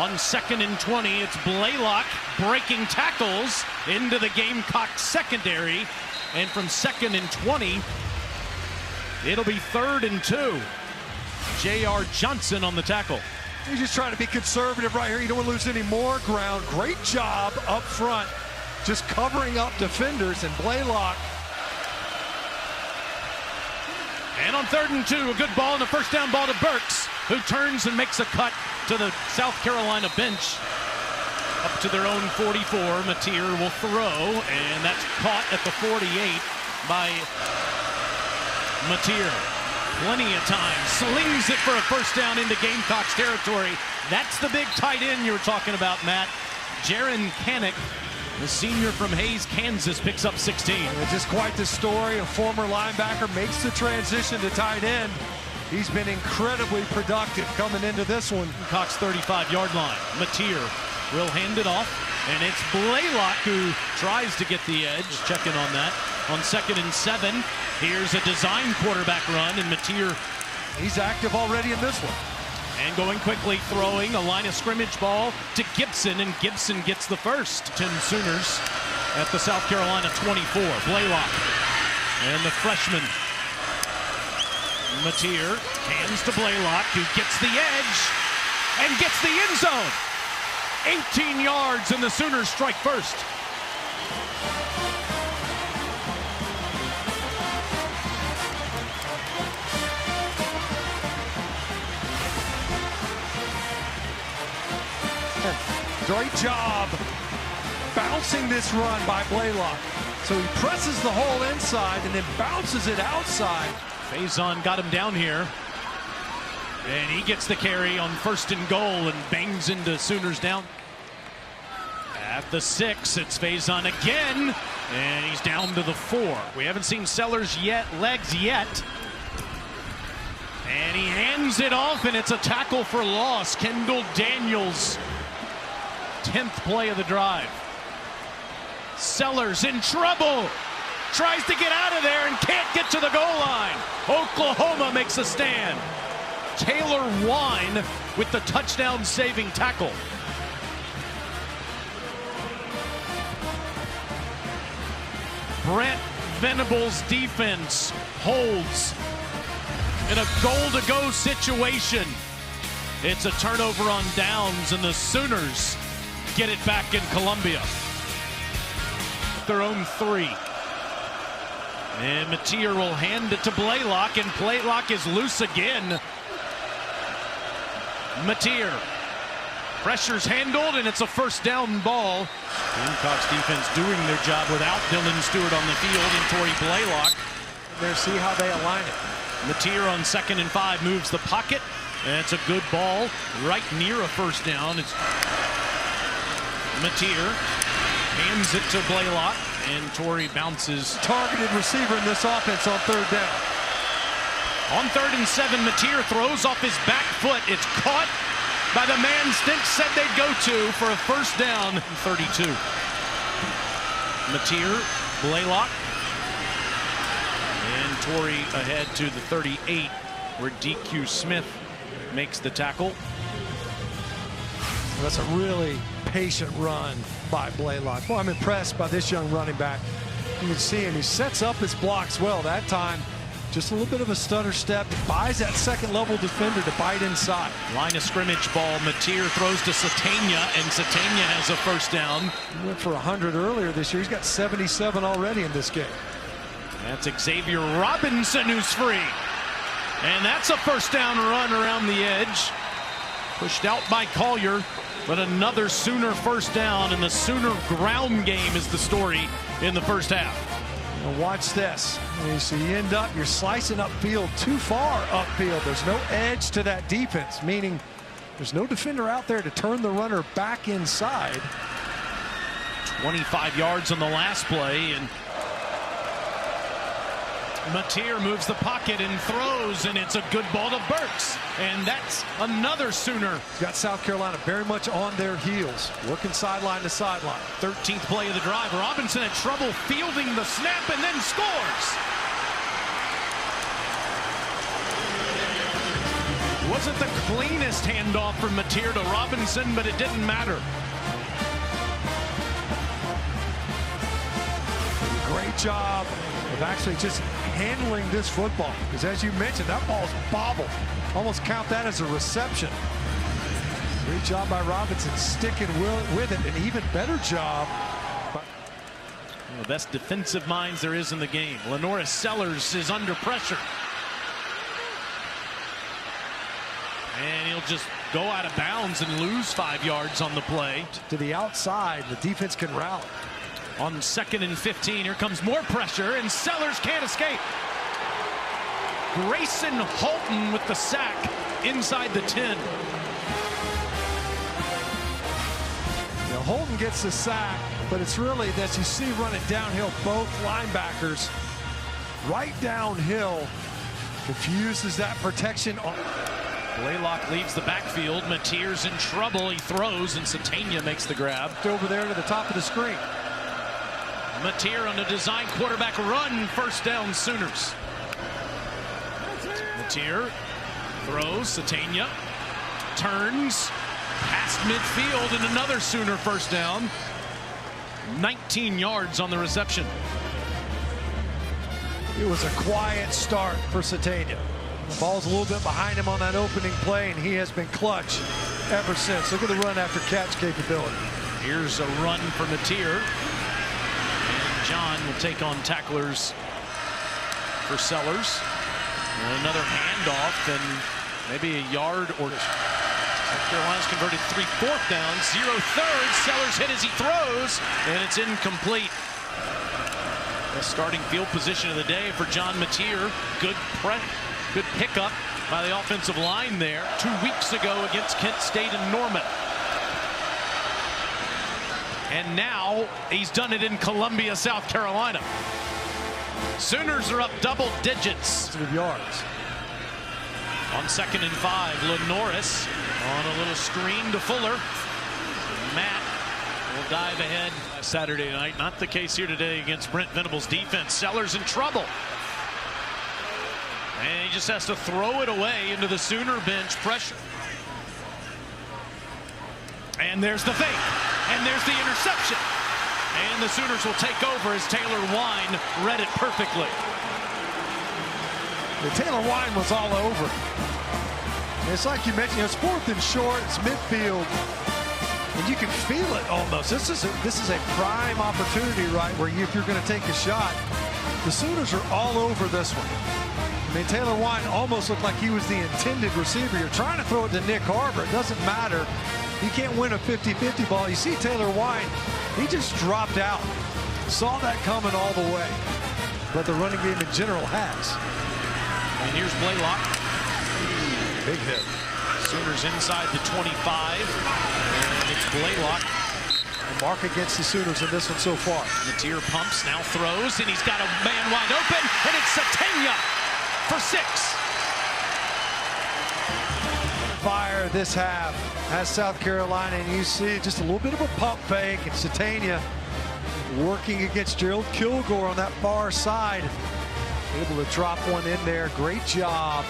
On 2nd and 20, it's Blaylock breaking tackles into the Gamecocks secondary. And from 2nd and 20, it'll be 3rd and 2. J.R. Johnson on the tackle. He's just trying to be conservative right here. You don't want to lose any more ground. Great job up front, just covering up defenders, and Blaylock. And on 3rd and 2, a good ball and a first down ball to Burks, who turns and makes a cut to the South Carolina bench. Up to their own 44, Mateer will throw, and that's caught at the 48 by Mateer. Plenty of time, slings it for a first down into Gamecocks territory. That's the big tight end you were talking about, Matt. Jaron Canick, the senior from Hays, Kansas, picks up 16. Just quite the story. A former linebacker makes the transition to tight end. He's been incredibly productive coming into this one. Cox 35-yard line. Mateer will hand it off, and it's Blaylock who tries to get the edge. Checking on that. On 2nd and 7, here's a design quarterback run, and Mateer. He's active already in this one. And going quickly, throwing a line of scrimmage ball to Gibson, and Gibson gets the first. 10 Sooners at the South Carolina 24. Blaylock and the freshman Mateer hands to Blaylock, who gets the edge and gets the end zone. 18 yards, and the Sooners strike first. Great job bouncing this run by Blaylock. So he presses the hole inside and then bounces it outside. Faison got him down here. And he gets the carry on 1st and goal and bangs into Sooners down. At the 6, it's Faison again. And he's down to the 4. We haven't seen Sellers legs yet. And he hands it off, and it's a tackle for loss. Kendall Daniels. 10th play of the drive. Sellers in trouble. Tries to get out of there and can't get to the goal line. Oklahoma makes a stand. Taylor Wine with the touchdown-saving tackle. Brent Venables' defense holds in a goal-to-go situation. It's a turnover on downs, and the Sooners get it back in Columbia. Their own 3. And Mateer will hand it to Blaylock, and Blaylock is loose again. Mateer. Pressure's handled, and it's a first down ball. Gamecocks defense doing their job without Dylan Stewart on the field and Torrey Blaylock. There, see how they align it. Mateer on 2nd and 5 moves the pocket. And it's a good ball right near a first down. It's Mateer hands it to Blaylock, and Torrey bounces. Targeted receiver in this offense on 3rd down. On 3rd and 7, Mateer throws off his back foot. It's caught by the man Stink said they'd go to for a first down. 32. Mateer, Blaylock, and Torrey ahead to the 38, where DQ Smith makes the tackle. That's a really patient run by Blaylock. Well, I'm impressed by this young running back. You can see him. He sets up his blocks well. That time, just a little bit of a stutter step. Buys that second-level defender to bite inside. Line of scrimmage ball. Mateer throws to Satania, and Satania has a first down. He went for 100 earlier this year. He's got 77 already in this game. That's Xavier Robinson who's free. And that's a first down run around the edge. Pushed out by Collier, but another Sooner first down, and the Sooner ground game is the story in the first half. Now watch this. So you end up, you're slicing upfield, too far upfield. There's no edge to that defense, meaning there's no defender out there to turn the runner back inside. 25 yards on the last play, and Mateer moves the pocket and throws, and it's a good ball to Burks. And that's another Sooner. He's got South Carolina very much on their heels, working sideline to sideline. 13th play of the drive. Robinson had trouble fielding the snap and then scores. Wasn't the cleanest handoff from Mateer to Robinson, but it didn't matter. Great job of actually just handling this football. Because as you mentioned, that ball's bobbled. Almost count that as a reception. Great job by Robinson sticking with it. An even better job. One of the best defensive minds there is in the game. Lenoris Sellers is under pressure. And he'll just go out of bounds and lose 5 yards on the play. To the outside, the defense can rally. On 2nd and 15, here comes more pressure, and Sellers can't escape. Grayson Holton with the sack inside the 10. Now, Holton gets the sack, but it's really, as you see running downhill, both linebackers right downhill. Confuses that protection. Blaylock leaves the backfield. Mateer's in trouble. He throws, and Satania makes the grab. Over there to the top of the screen. Mateer on a design quarterback run. First down, Sooners. Mateer throws. Satania turns past midfield, and another Sooner first down. 19 yards on the reception. It was a quiet start for Satania. The ball's a little bit behind him on that opening play, and he has been clutch ever since. Look at the run after catch capability. Here's a run for Mateer. And John will take on tacklers for Sellers. And another handoff, and maybe a yard or two. South Carolina's converted 3 4th downs, 0 3rd. Sellers hit as he throws, and it's incomplete. The starting field position of the day for John Mateer. Good pickup by the offensive line there 2 weeks ago against Kent State and Norman. And now he's done it in Columbia, South Carolina. Sooners are up double digits. Yards. On 2nd and 5, Lenoris on a little screen to Fuller. Matt will dive ahead Saturday night. Not the case here today against Brent Venables' defense. Sellers in trouble. And he just has to throw it away into the Sooner bench. Pressure. And there's the fake. And there's the interception. And the Sooners will take over as Taylor Wine read it perfectly. Taylor Wine was all over. It's like you mentioned, it's 4th and short, it's midfield, and you can feel it almost. This is a prime opportunity, right, where if you're going to take a shot, the Sooners are all over this one. I mean, Taylor Wine almost looked like he was the intended receiver. You're trying to throw it to Nick Harbor. It doesn't matter. You can't win a 50-50 ball. You see Taylor Wine, he just dropped out. Saw that coming all the way. But the running game in general has. And here's Blaylock. Big hit. Sooners inside the 25. And it's Blaylock. A mark against the Sooners in this one so far. Mateer pumps, now throws, and he's got a man wide open, and it's Satania for 6. Fire this half has South Carolina, and you see just a little bit of a pump fake, and Satania working against Gerald Kilgore on that far side. Able to drop one in there. Great job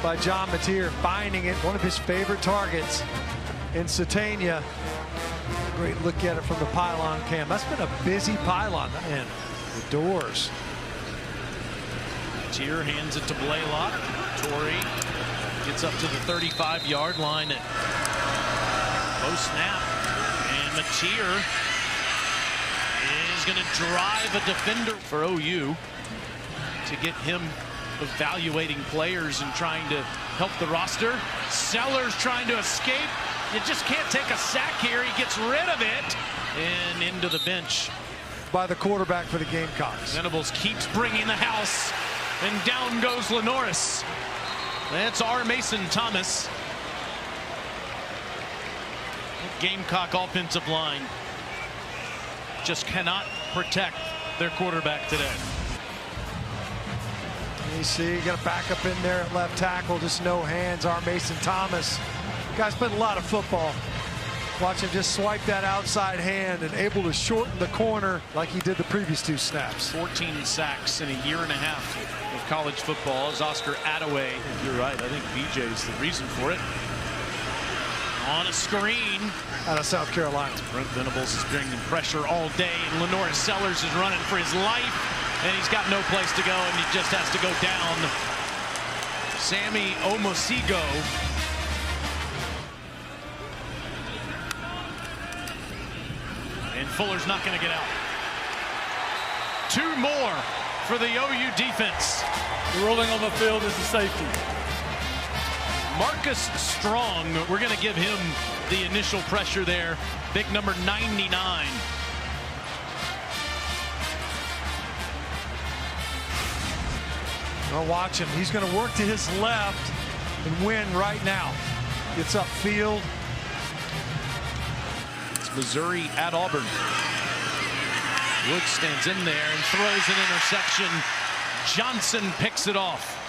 by John Mateer finding it, one of his favorite targets in Satania. Great look at it from the pylon cam. That's been a busy pylon, and the doors. Mateer hands it to Blaylock. Torrey gets up to the 35-yard line at post snap, and Mateer is going to drive a defender for OU to get him evaluating players and trying to help the roster. Sellers trying to escape. You just can't take a sack here. He gets rid of it and into the bench by the quarterback for the Gamecocks. Venables keeps bringing the house, and down goes Lenoris. That's R. Mason Thomas. Gamecock offensive line just cannot protect their quarterback today. You see, you got a backup in there at left tackle, just no hands. R. Mason Thomas. Guy's played a lot of football. Watch him just swipe that outside hand and able to shorten the corner like he did the previous 2 snaps. 14 sacks in a year and a half of college football as Oscar Attaway. You're right. I think BJ is the reason for it. On a screen. Out of South Carolina. Brent Venables is bringing pressure all day, and Lenora Sellers is running for his life, and he's got no place to go, and he just has to go down. Sammy Omosigo. And Fuller's not going to get out. 2 more for the OU defense. Rolling on the field is the safety. Marcus Strong, we're going to give him the initial pressure there. Big number 99. Well, watch him. He's going to work to his left and win right now. Gets upfield. It's Missouri at Auburn. Woods stands in there and throws an interception. Johnson picks it off.